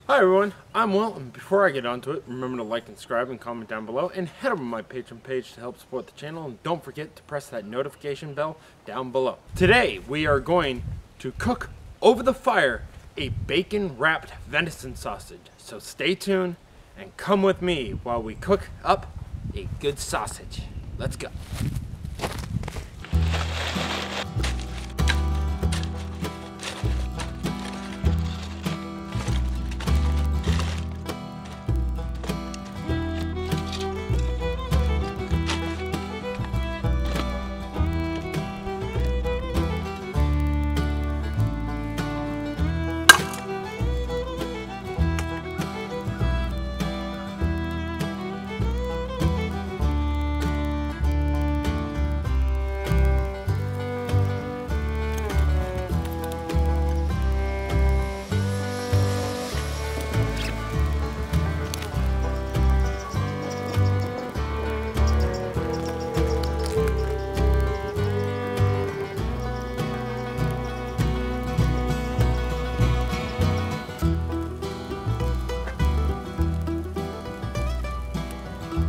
Hi everyone, I'm Will, and before I get onto it, remember to like and subscribe and comment down below, and head over to my Patreon page to help support the channel, and don't forget to press that notification bell down below. Today we are going to cook over the fire a bacon wrapped venison sausage, so stay tuned and come with me while we cook up a good sausage. Let's go.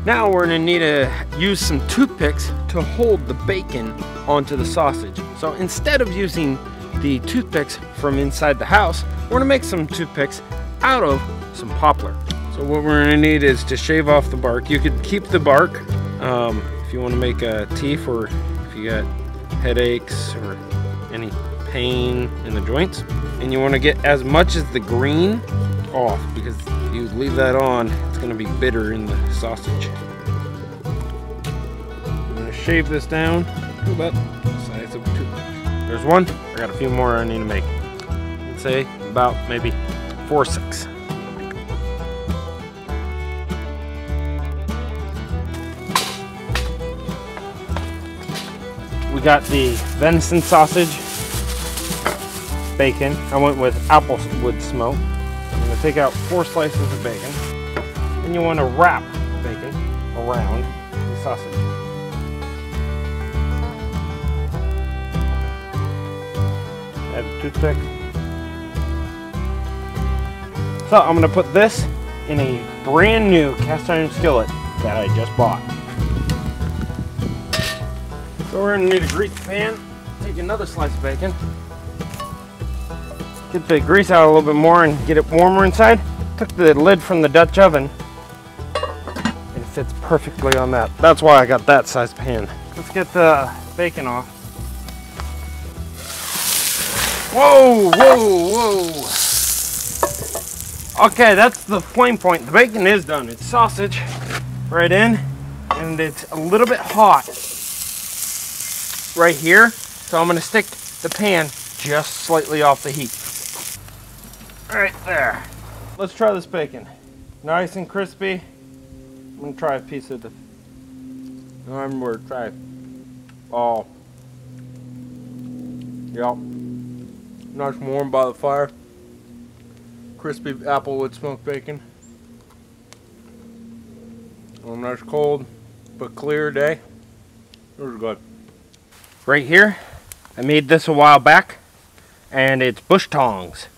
Now we're going to need to use some toothpicks to hold the bacon onto the sausage. So instead of using the toothpicks from inside the house, we're going to make some toothpicks out of some poplar. So what we're going to need is to shave off the bark. You could keep the bark if you want to make a teeth, or if you got headaches or any pain in the joints. And you want to get as much as the green off, because if you leave that on, it's going to be bitter in the sausage. I'm going to shave this down to about the size of a toothpick. There's one. I got a few more I need to make. I'd say about maybe 4 or 6. We got the venison sausage, bacon. I went with applewood smoke. I'm going to take out 4 slices of bacon, and you want to wrap the bacon around the sausage. Add a toothpick. So I'm going to put this in a brand new cast iron skillet that I just bought. So we're going to need a grease pan. Take another slice of bacon. Get the grease out a little bit more and get it warmer inside. Took the lid from the Dutch oven, and it fits perfectly on that. That's why I got that size pan. Let's get the bacon off. Whoa, whoa, whoa. Okay, that's the flame point. The bacon is done. It's sausage right in, and it's a little bit hot right here. So I'm gonna stick the pan just slightly off the heat. Right there. Let's try this bacon. Nice and crispy. I'm gonna try a piece of the. I'm gonna try. Oh. Yep. Nice warm by the fire. Crispy applewood smoked bacon. Oh, nice cold but clear day. This is good. Right here, I made this a while back, and it's bush tongs.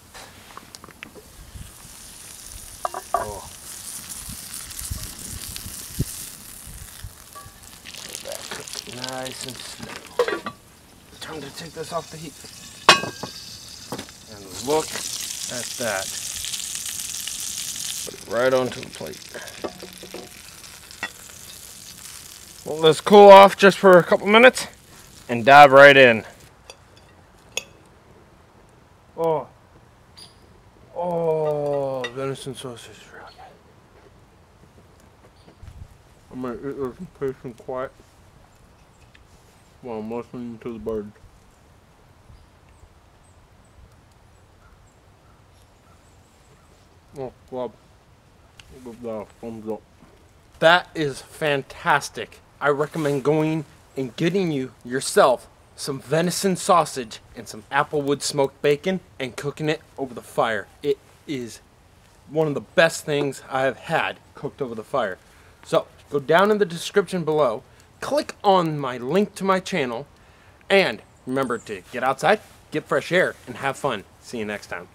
Nice and slow. Time to take this off the heat. And look at that. Put it right onto the plate. Well, let's cool off just for a couple minutes and dive right in. Oh. Oh, venison sausage is really good. I'm going to eat this in peace and quiet while I'm listening to the birds. Oh, Bob, give that a thumbs up. That is fantastic. I recommend going and getting yourself some venison sausage and some applewood smoked bacon and cooking it over the fire. It is one of the best things I have had cooked over the fire. So go down in the description below, click on my link to my channel, and remember to get outside, get fresh air, and have fun. See you next time.